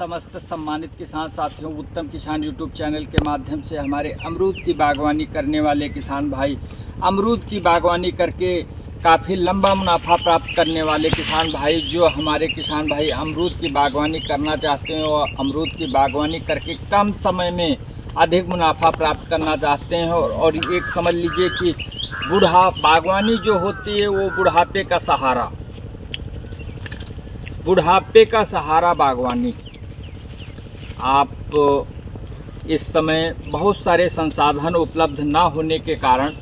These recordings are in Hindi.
समस्त सम्मानित किसान साथियों, उत्तम किसान यूट्यूब चैनल के माध्यम से हमारे अमरूद की बागवानी करने वाले किसान भाई, अमरूद की बागवानी करके काफ़ी लंबा मुनाफा प्राप्त करने वाले किसान भाई, जो हमारे किसान भाई अमरूद की बागवानी करना चाहते हैं और अमरूद की बागवानी करके कम समय में अधिक मुनाफा प्राप्त करना चाहते हैं। और एक समझ लीजिए कि बागवानी जो होती है वो बुढ़ापे का सहारा बागवानी। आप इस समय बहुत सारे संसाधन उपलब्ध ना होने के कारण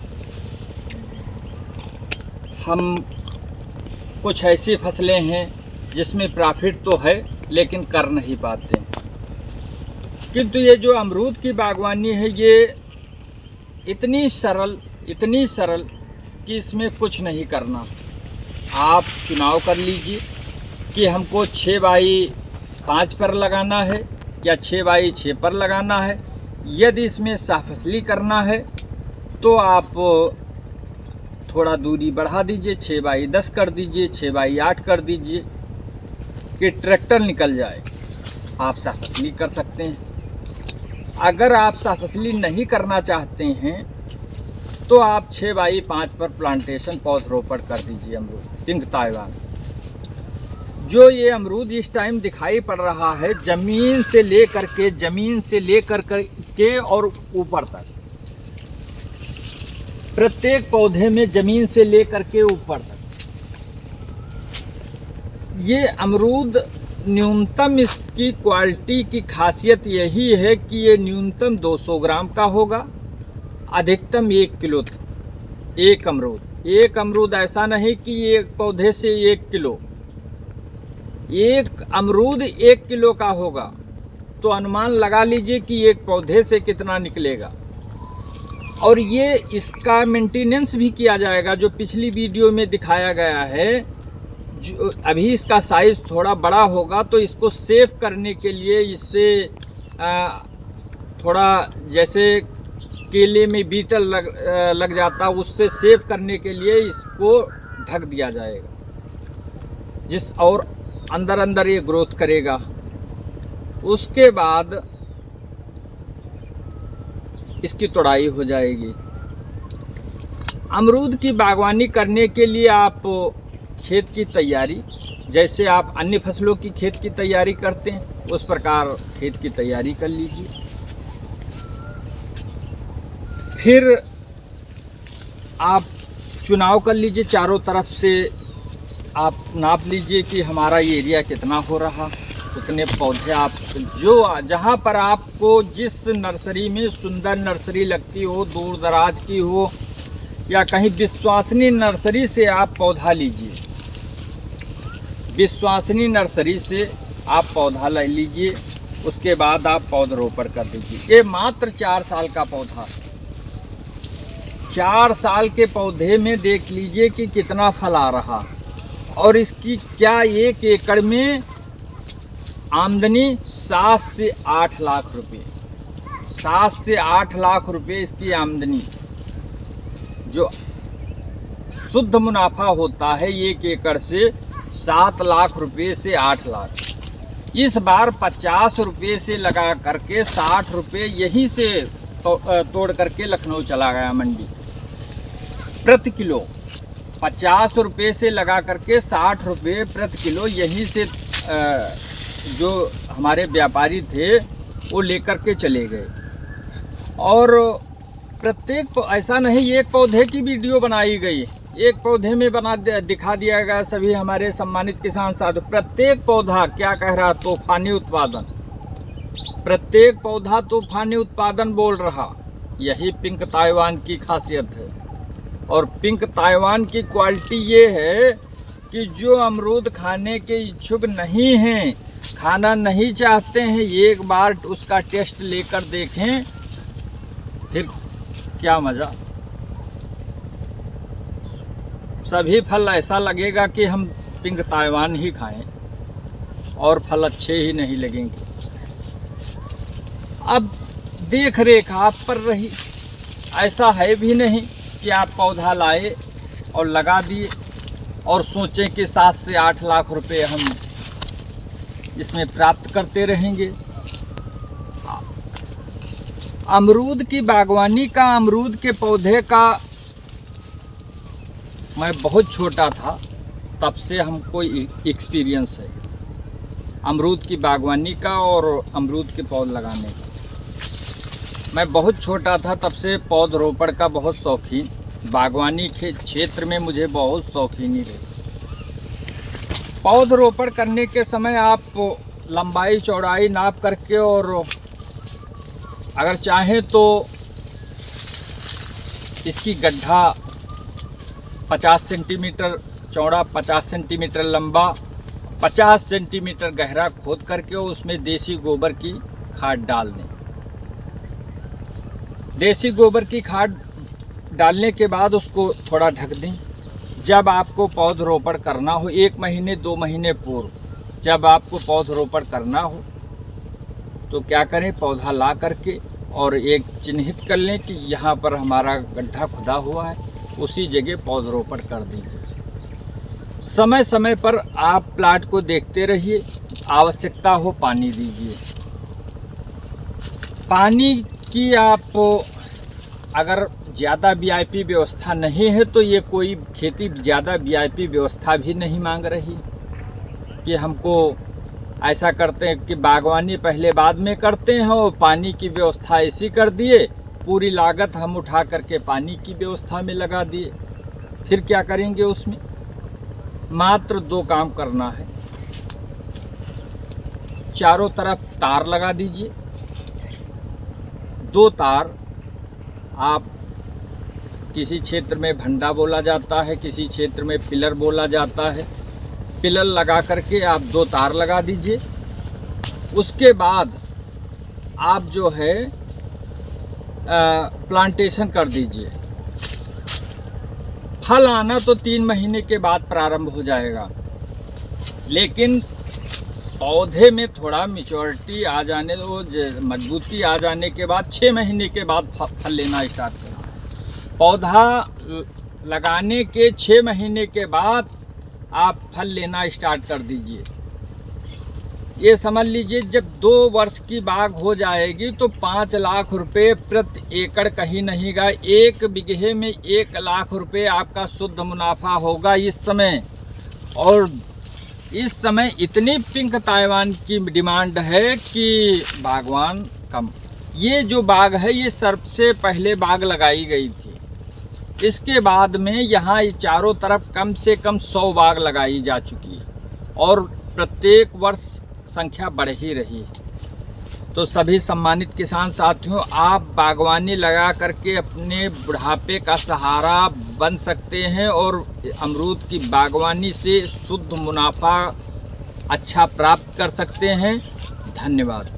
हम कुछ ऐसी फसलें हैं जिसमें प्रॉफिट तो है लेकिन कर नहीं पाते। किंतु ये जो अमरूद की बागवानी है ये इतनी सरल कि इसमें कुछ नहीं करना। आप चुनाव कर लीजिए कि हमको 6x5 पर लगाना है या 6x6 पर लगाना है। यदि इसमें साफसली करना है तो आप थोड़ा दूरी बढ़ा दीजिए, 6x10 कर दीजिए, 6x8 कर दीजिए कि ट्रैक्टर निकल जाए। आप साफसली कर सकते हैं। अगर आप साफसली नहीं करना चाहते हैं तो आप 6x5 पर प्लांटेशन पौधरोपण कर दीजिए। अमरूद पिंक ताइवान, जो ये अमरूद इस टाइम दिखाई पड़ रहा है जमीन से लेकर के और ऊपर तक, प्रत्येक पौधे में जमीन से लेकर के ऊपर तक ये अमरूद न्यूनतम, इसकी क्वालिटी की खासियत यही है कि ये न्यूनतम 200 ग्राम का होगा, अधिकतम 1 किलो एक अमरूद ऐसा नहीं कि एक पौधे से 1 किलो, एक अमरूद 1 किलो का होगा तो अनुमान लगा लीजिए कि एक पौधे से कितना निकलेगा। और ये इसका मेंटेनेंस भी किया जाएगा, जो पिछली वीडियो में दिखाया गया है। जो अभी इसका साइज़ थोड़ा बड़ा होगा तो इसको सेव करने के लिए इससे थोड़ा जैसे केले में बीटल लग जाता, उससे सेव करने के लिए इसको ढक दिया जाएगा, और अंदर ये ग्रोथ करेगा। उसके बाद इसकी तोड़ाई हो जाएगी। अमरूद की बागवानी करने के लिए आप खेत की तैयारी, जैसे आप अन्य फसलों की खेत की तैयारी करते हैं उस प्रकार खेत की तैयारी कर लीजिए। फिर आप चुनाव कर लीजिए, चारों तरफ से आप नाप लीजिए कि हमारा ये एरिया कितना हो रहा, उतने पौधे आप जहाँ पर आपको जिस नर्सरी में सुंदर नर्सरी लगती हो, दूर दराज की हो या कहीं विश्वसनीय नर्सरी से आप पौधा लीजिए। विश्वसनीय नर्सरी से आप पौधा ले लीजिए, उसके बाद आप पौधरोपण कर दीजिए। ये मात्र 4 साल का पौधा, 4 साल के पौधे में देख लीजिए कि कितना फल आ रहा। और इसकी क्या 1 एकड़ में आमदनी 7 से 8 लाख रुपए, 7 से 8 लाख रुपए इसकी आमदनी, जो शुद्ध मुनाफा होता है 1 एकड़ से 7 लाख रुपए से 8 लाख। इस बार 50 रुपये से लगा करके 60 रुपये यहीं से तोड़ करके लखनऊ चला गया मंडी प्रति किलो। 50 रुपये से लगा करके 60 रुपये प्रति किलो यहीं से जो हमारे व्यापारी थे वो लेकर के चले गए। और प्रत्येक ऐसा नहीं एक पौधे की वीडियो बनाई गई, एक पौधे में दिखा दिया गया सभी हमारे सम्मानित किसान साथी। प्रत्येक पौधा क्या कह रहा, तूफानी उत्पादन, प्रत्येक पौधा तूफानी उत्पादन बोल रहा। यही पिंक ताइवान की खासियत है। और पिंक ताइवान की क्वालिटी ये है कि जो अमरूद खाने के इच्छुक नहीं हैं, खाना नहीं चाहते हैं, एक बार उसका टेस्ट लेकर देखें, फिर क्या मज़ा। सभी फल ऐसा लगेगा कि हम पिंक ताइवान ही खाएं, और फल अच्छे ही नहीं लगेंगे। अब देख रेख आप पर रही, ऐसा है भी नहीं कि आप पौधा लाए और लगा दिए और सोचें कि 7 से 8 लाख रुपए हम इसमें प्राप्त करते रहेंगे। अमरूद की बागवानी का, अमरूद के पौधे का मैं बहुत छोटा था तब से हमको एक्सपीरियंस है अमरूद की बागवानी का और अमरूद के पौध लगाने का। मैं बहुत छोटा था तब से पौधरोपण का बहुत शौकीन, बागवानी के क्षेत्र में मुझे बहुत शौकीनी रही। पौधरोपण करने के समय आप लंबाई चौड़ाई नाप करके और अगर चाहें तो इसकी गड्ढा 50 सेंटीमीटर चौड़ा, 50 सेंटीमीटर लंबा, 50 सेंटीमीटर गहरा खोद करके उसमें देसी गोबर की खाद डाल दें। देसी गोबर की खाद डालने के बाद उसको थोड़ा ढक दें। जब आपको पौधरोपण करना हो, 1 महीने 2 महीने पूर्व जब आपको पौधरोपण करना हो तो क्या करें, पौधा ला करके और एक चिन्हित कर लें कि यहाँ पर हमारा गड्ढा खुदा हुआ है, उसी जगह पौधरोपण कर दीजिए। समय समय पर आप प्लांट को देखते रहिए, आवश्यकता हो पानी दीजिए। पानी की आप अगर ज़्यादा वीआईपी व्यवस्था नहीं है तो ये कोई खेती ज़्यादा वीआईपी व्यवस्था भी नहीं मांग रही कि हमको ऐसा करते हैं कि बागवानी पहले बाद में करते हैं और पानी की व्यवस्था ऐसी कर दिए, पूरी लागत हम उठा करके पानी की व्यवस्था में लगा दिए। फिर क्या करेंगे उसमें? मात्र 2 काम करना है। चारों तरफ तार लगा दीजिए। 2 तार, आप किसी क्षेत्र में भंडा बोला जाता है, किसी क्षेत्र में पिलर बोला जाता है। पिलर लगा करके आप 2 तार लगा दीजिए। उसके बाद आप जो है प्लांटेशन कर दीजिए। फल आना तो 3 महीने के बाद प्रारंभ हो जाएगा, लेकिन पौधे में थोड़ा मैच्योरिटी आ जाने, वो मजबूती आ जाने के बाद 6 महीने के बाद फल लेना स्टार्ट करना है। पौधा लगाने के 6 महीने के बाद आप फल लेना स्टार्ट कर दीजिए। ये समझ लीजिए जब 2 वर्ष की बाग हो जाएगी तो 5 लाख रुपए प्रति एकड़ कहीं नहीं गए, 1 बीघे में 1 लाख रुपए आपका शुद्ध मुनाफा होगा इस समय। और इस समय इतनी पिंक ताइवान की डिमांड है कि बागवान कम। ये जो बाग है ये सबसे पहले बाग लगाई गई थी। इसके बाद में यहाँ चारों तरफ कम से कम 100 बाग लगाई जा चुकी है और प्रत्येक वर्ष संख्या बढ़ ही रही है। तो सभी सम्मानित किसान साथियों, आप बागवानी लगा करके अपने बुढ़ापे का सहारा बन सकते हैं और अमरूद की बागवानी से शुद्ध मुनाफा अच्छा प्राप्त कर सकते हैं। धन्यवाद।